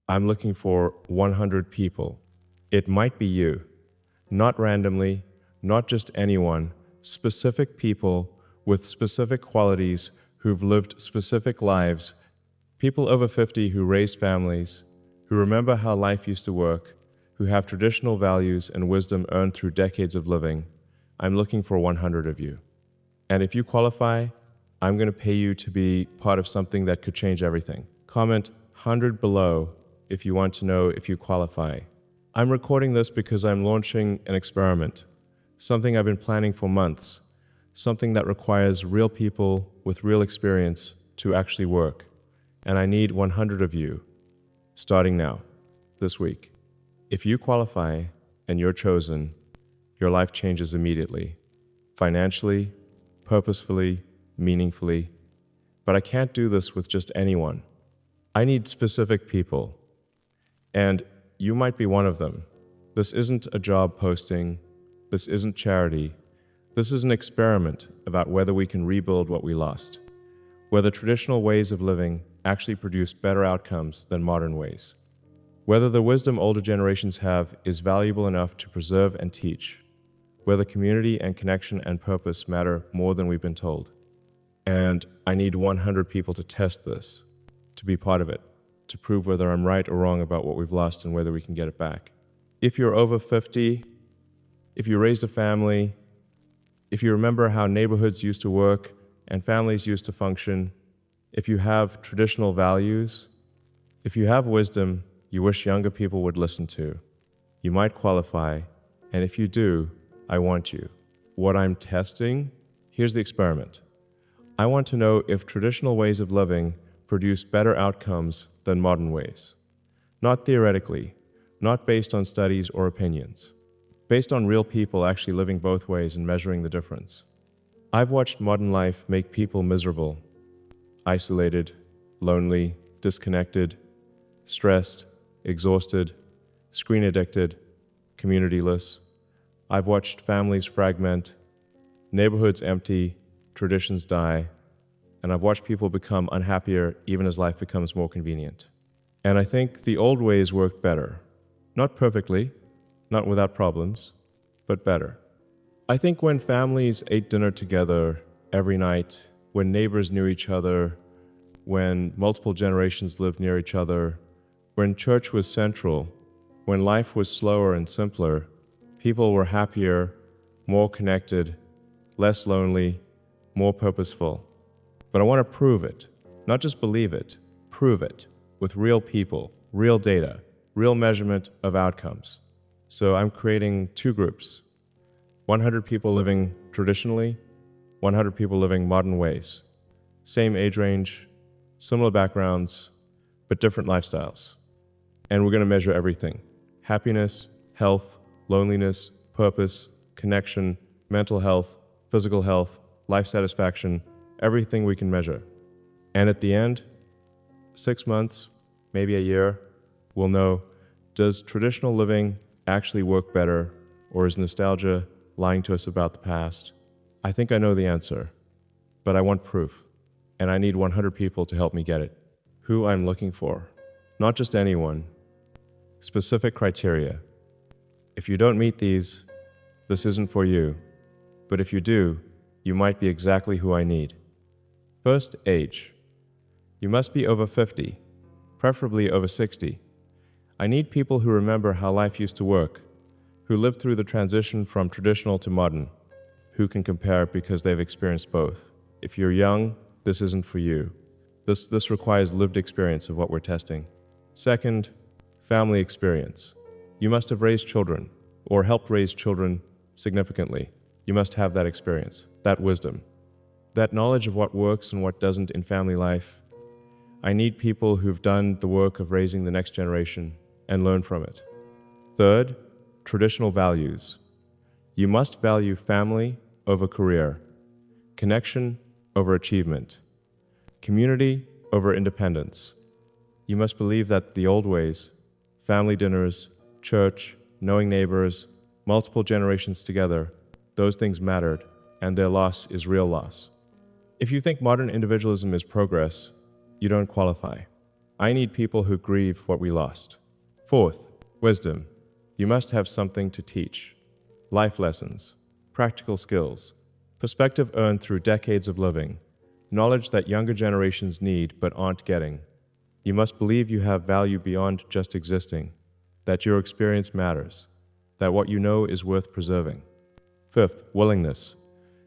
I'm looking for 100 people. It might be you, not randomly, not just anyone, specific people with specific qualities who've lived specific lives, people over 50 who raised families, who remember how life used to work, who have traditional values and wisdom earned through decades of living. I'm looking for 100 of you. And if you qualify, I'm going to pay you to be part of something that could change everything. Comment 100 below if you want to know if you qualify. I'm recording this because I'm launching an experiment, something I've been planning for months, something that requires real people with real experience to actually work. And I need 100 of you, starting now, this week. If you qualify and you're chosen, your life changes immediately, financially, purposefully, meaningfully. But I can't do this with just anyone. I need specific people. And you might be one of them. This isn't a job posting. This isn't charity. This is an experiment about whether we can rebuild what we lost, whether traditional ways of living actually produce better outcomes than modern ways, whether the wisdom older generations have is valuable enough to preserve and teach, whether community and connection and purpose matter more than we've been told. And I need 100 people to test this, to be part of it, to prove whether I'm right or wrong about what we've lost and whether we can get it back. If you're over 50, if you raised a family, if you remember how neighborhoods used to work and families used to function, if you have traditional values, if you have wisdom you wish younger people would listen to, you might qualify, and if you do, I want you. What I'm testing, here's the experiment. I want to know if traditional ways of living produce better outcomes than modern ways. Not theoretically, not based on studies or opinions, based on real people actually living both ways and measuring the difference. I've watched modern life make people miserable, isolated, lonely, disconnected, stressed, exhausted, screen addicted, communityless. I've watched families fragment, neighborhoods empty, traditions die, and I've watched people become unhappier even as life becomes more convenient. And I think the old ways worked better. Not perfectly, not without problems, but better. I think when families ate dinner together every night, when neighbors knew each other, when multiple generations lived near each other, when church was central, when life was slower and simpler, people were happier, more connected, less lonely, more purposeful. But I want to prove it, not just believe it, prove it with real people, real data, real measurement of outcomes. So I'm creating two groups, 100 people living traditionally, 100 people living modern ways. Same age range, similar backgrounds, but different lifestyles. And we're going to measure everything: happiness, health, loneliness, purpose, connection, mental health, physical health, life satisfaction, everything we can measure. And at the end, 6 months, maybe a year, we'll know, does traditional living actually work better, or is nostalgia lying to us about the past? I think I know the answer, but I want proof, and I need 100 people to help me get it. Who I'm looking for, not just anyone, specific criteria. If you don't meet these, this isn't for you, but if you do, you might be exactly who I need. First, age. You must be over 50, preferably over 60. I need people who remember how life used to work, who lived through the transition from traditional to modern, who can compare because they've experienced both. If you're young, this isn't for you. This requires lived experience of what we're testing. Second, family experience. You must have raised children or helped raise children significantly. You must have that experience, that wisdom, that knowledge of what works and what doesn't in family life. I need people who've done the work of raising the next generation and learn from it. Third, traditional values. You must value family over career, connection over achievement, community over independence. You must believe that the old ways, family dinners, church, knowing neighbors, multiple generations together, those things mattered, and their loss is real loss. If you think modern individualism is progress, you don't qualify. I need people who grieve what we lost. Fourth, wisdom. You must have something to teach. Life lessons, practical skills, perspective earned through decades of living, knowledge that younger generations need but aren't getting. You must believe you have value beyond just existing, that your experience matters, that what you know is worth preserving. Fifth, willingness.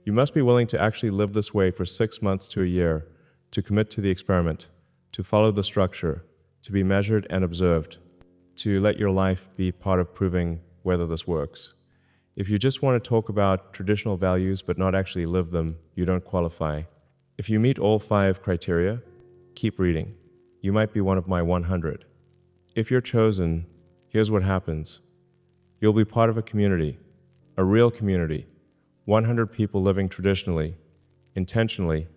You must be willing to actually live this way for 6 months to a year, to commit to the experiment, to follow the structure, to be measured and observed, to let your life be part of proving whether this works. If you just want to talk about traditional values but not actually live them, you don't qualify. If you meet all 5 criteria, keep reading. You might be one of my 100. If you're chosen, here's what happens. You'll be part of a community, a real community, 100 people living traditionally, intentionally,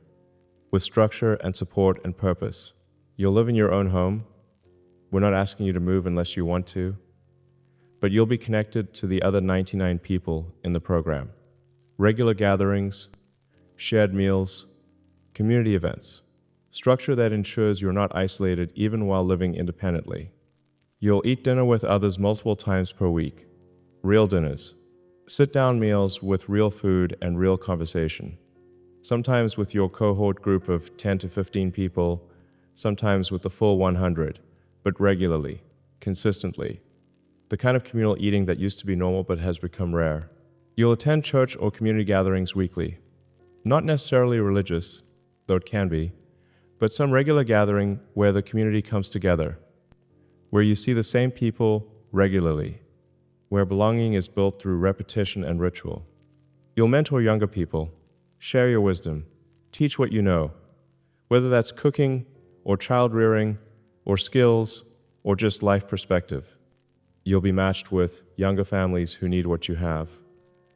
with structure and support and purpose. You'll live in your own home. We're not asking you to move unless you want to, but you'll be connected to the other 99 people in the program. Regular gatherings, shared meals, community events, structure that ensures you're not isolated even while living independently. You'll eat dinner with others multiple times per week, real dinners, sit-down meals with real food and real conversation, sometimes with your cohort group of 10 to 15 people, sometimes with the full 100, but regularly, consistently. The kind of communal eating that used to be normal but has become rare. You'll attend church or community gatherings weekly. Not necessarily religious, though it can be, but some regular gathering where the community comes together, where you see the same people regularly, where belonging is built through repetition and ritual. You'll mentor younger people, share your wisdom, teach what you know, whether that's cooking or child rearing or skills or just life perspective. You'll be matched with younger families who need what you have,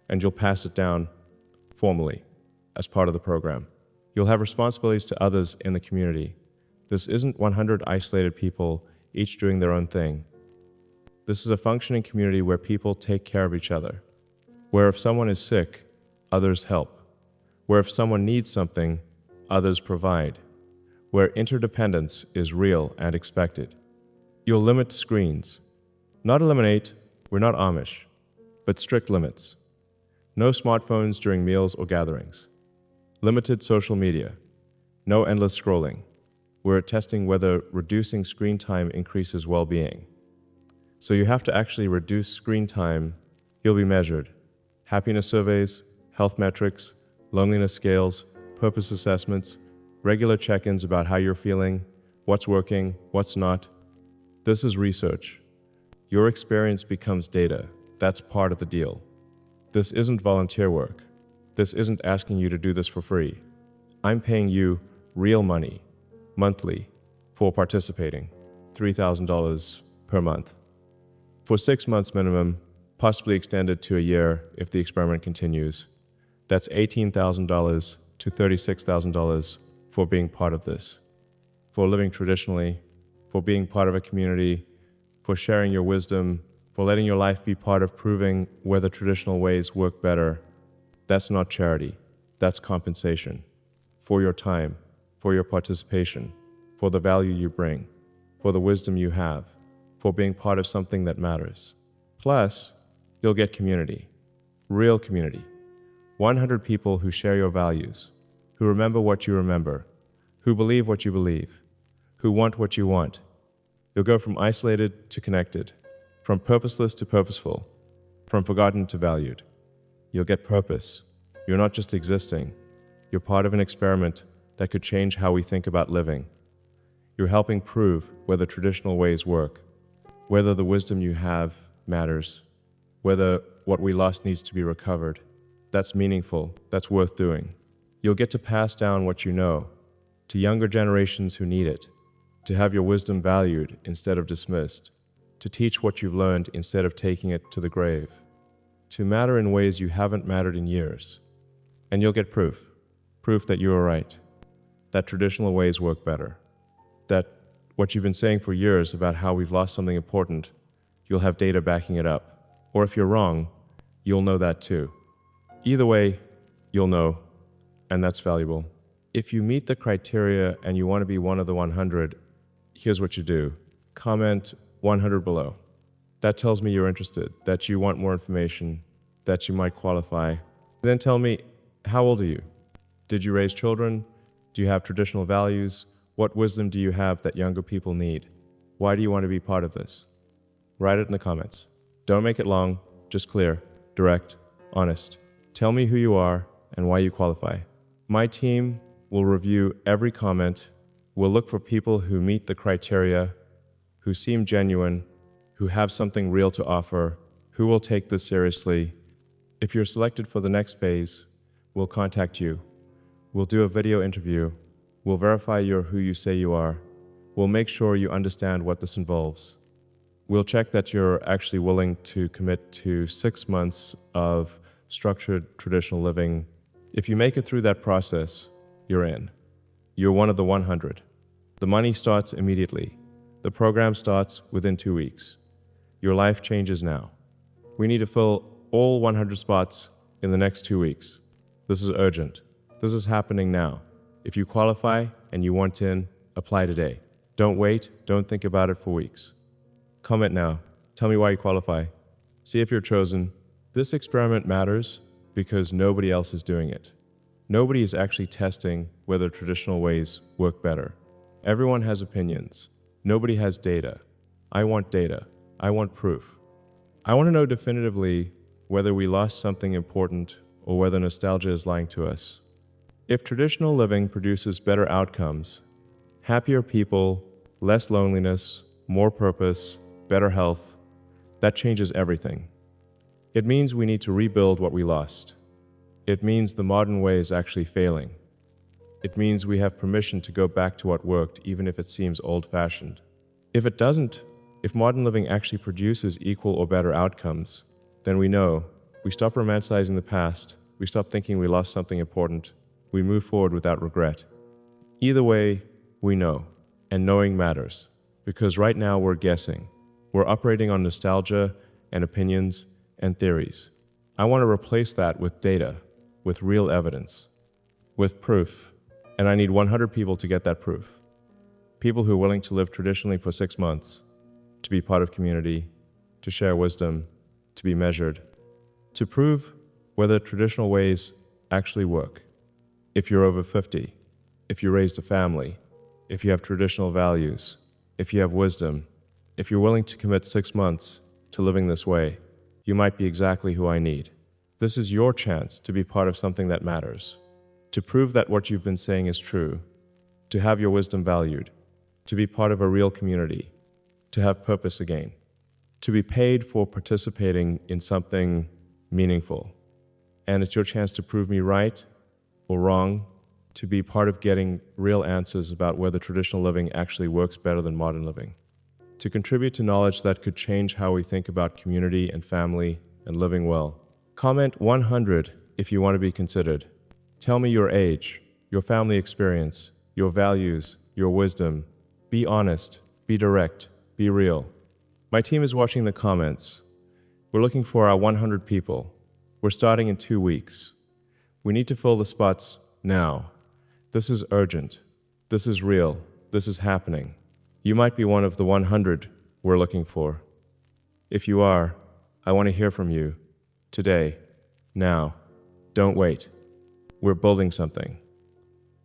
and you'll pass it down formally as part of the program. You'll have responsibilities to others in the community. This isn't 100 isolated people, each doing their own thing. This is a functioning community where people take care of each other, where if someone is sick, others help, where if someone needs something, others provide, where interdependence is real and expected. You'll limit screens. Not eliminate, we're not Amish, but strict limits. No smartphones during meals or gatherings. Limited social media. No endless scrolling. We're testing whether reducing screen time increases well-being. So you have to actually reduce screen time. You'll be measured. Happiness surveys, health metrics, loneliness scales, purpose assessments, regular check-ins about how you're feeling, what's working, what's not. This is research. Your experience becomes data. That's part of the deal. This isn't volunteer work. This isn't asking you to do this for free. I'm paying you real money, monthly, for participating, $3,000 per month. For 6 months minimum, possibly extended to a year if the experiment continues. That's $18,000 to $36,000 for being part of this, for living traditionally, for being part of a community, for sharing your wisdom, for letting your life be part of proving whether traditional ways work better. That's not charity, that's compensation. For your time, for your participation, for the value you bring, for the wisdom you have, for being part of something that matters. Plus, you'll get community, real community. 100 people who share your values, who remember what you remember, who believe what you believe, who want what you want. You'll go from isolated to connected, from purposeless to purposeful, from forgotten to valued. You'll get purpose. You're not just existing. You're part of an experiment that could change how we think about living. You're helping prove whether traditional ways work, whether the wisdom you have matters, whether what we lost needs to be recovered. That's meaningful. That's worth doing. You'll get to pass down what you know to younger generations who need it, to have your wisdom valued instead of dismissed, to teach what you've learned instead of taking it to the grave, to matter in ways you haven't mattered in years. And you'll get proof that you were right, that traditional ways work better, that what you've been saying for years about how we've lost something important, you'll have data backing it up. Or if you're wrong, you'll know that too. Either way, you'll know, and that's valuable. If you meet the criteria and you want to be one of the 100, here's what you do. Comment 100 below. That tells me you're interested, that you want more information, that you might qualify. Then tell me, how old are you? Did you raise children? Do you have traditional values? What wisdom do you have that younger people need? Why do you want to be part of this? Write it in the comments. Don't make it long, just clear, direct, honest. Tell me who you are and why you qualify. My team will review every comment. We'll look for people who meet the criteria, who seem genuine, who have something real to offer, who will take this seriously. If you're selected for the next phase, we'll contact you. We'll do a video interview. We'll verify you're who you say you are. We'll make sure you understand what this involves. We'll check that you're actually willing to commit to 6 months of structured traditional living. If you make it through that process, you're in. You're one of the 100. The money starts immediately. The program starts within 2 weeks. Your life changes now. We need to fill all 100 spots in the next 2 weeks. This is urgent. This is happening now. If you qualify and you want in, apply today. Don't wait. Don't think about it for weeks. Comment now. Tell me why you qualify. See if you're chosen. This experiment matters because nobody else is doing it. Nobody is actually testing whether traditional ways work better. Everyone has opinions. Nobody has data. I want data. I want proof. I want to know definitively whether we lost something important or whether nostalgia is lying to us. If traditional living produces better outcomes, happier people, less loneliness, more purpose, better health, that changes everything. It means we need to rebuild what we lost. It means the modern way is actually failing. It means we have permission to go back to what worked, even if it seems old-fashioned. If it doesn't, if modern living actually produces equal or better outcomes, then we know, we stop romanticizing the past, we stop thinking we lost something important, we move forward without regret. Either way, we know, and knowing matters, because right now we're guessing. We're operating on nostalgia and opinions and theories. I want to replace that with data, with real evidence, with proof, and I need 100 people to get that proof. People who are willing to live traditionally for 6 months, to be part of community, to share wisdom, to be measured, to prove whether traditional ways actually work. If you're over 50, if you raised a family, if you have traditional values, if you have wisdom, if you're willing to commit 6 months to living this way, you might be exactly who I need. This is your chance to be part of something that matters, to prove that what you've been saying is true, to have your wisdom valued, to be part of a real community, to have purpose again, to be paid for participating in something meaningful. And it's your chance to prove me right or wrong, to be part of getting real answers about whether traditional living actually works better than modern living, to contribute to knowledge that could change how we think about community and family and living well. Comment 100 if you want to be considered. Tell me your age, your family experience, your values, your wisdom. Be honest, be direct, be real. My team is watching the comments. We're looking for our 100 people. We're starting in 2 weeks. We need to fill the spots now. This is urgent. This is real. This is happening. You might be one of the 100 we're looking for. If you are, I want to hear from you. Today. Now. Don't wait. We're building something.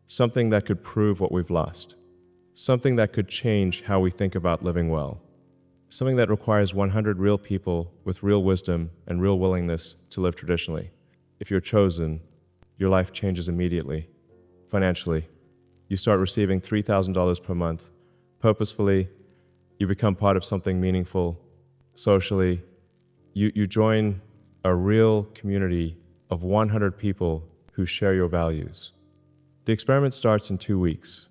Something that could prove what we've lost. Something that could change how we think about living well. Something that requires 100 real people with real wisdom and real willingness to live traditionally. If you're chosen, your life changes immediately. Financially, you start receiving $3,000 per month. Purposefully, you become part of something meaningful. Socially, you join a real community of 100 people who share your values. The experiment starts in 2 weeks.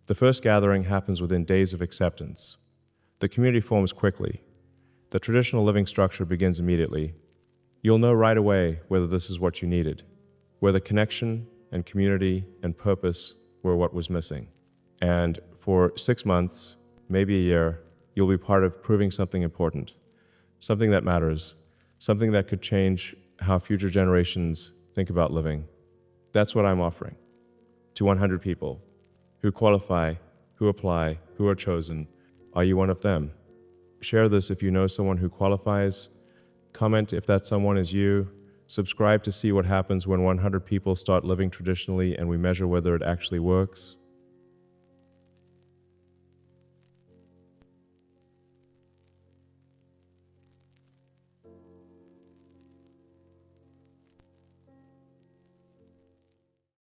The first gathering happens within days of acceptance. The community forms quickly. The traditional living structure begins immediately. You'll know right away whether this is what you needed, whether connection and community and purpose were what was missing. And for 6 months, maybe a year, you'll be part of proving something important, something that matters, something that could change how future generations think about living. That's what I'm offering to 100 people who qualify, who apply, who are chosen. Are you one of them? Share this if you know someone who qualifies. Comment if that someone is you. Subscribe to see what happens when 100 people start living traditionally and we measure whether it actually works.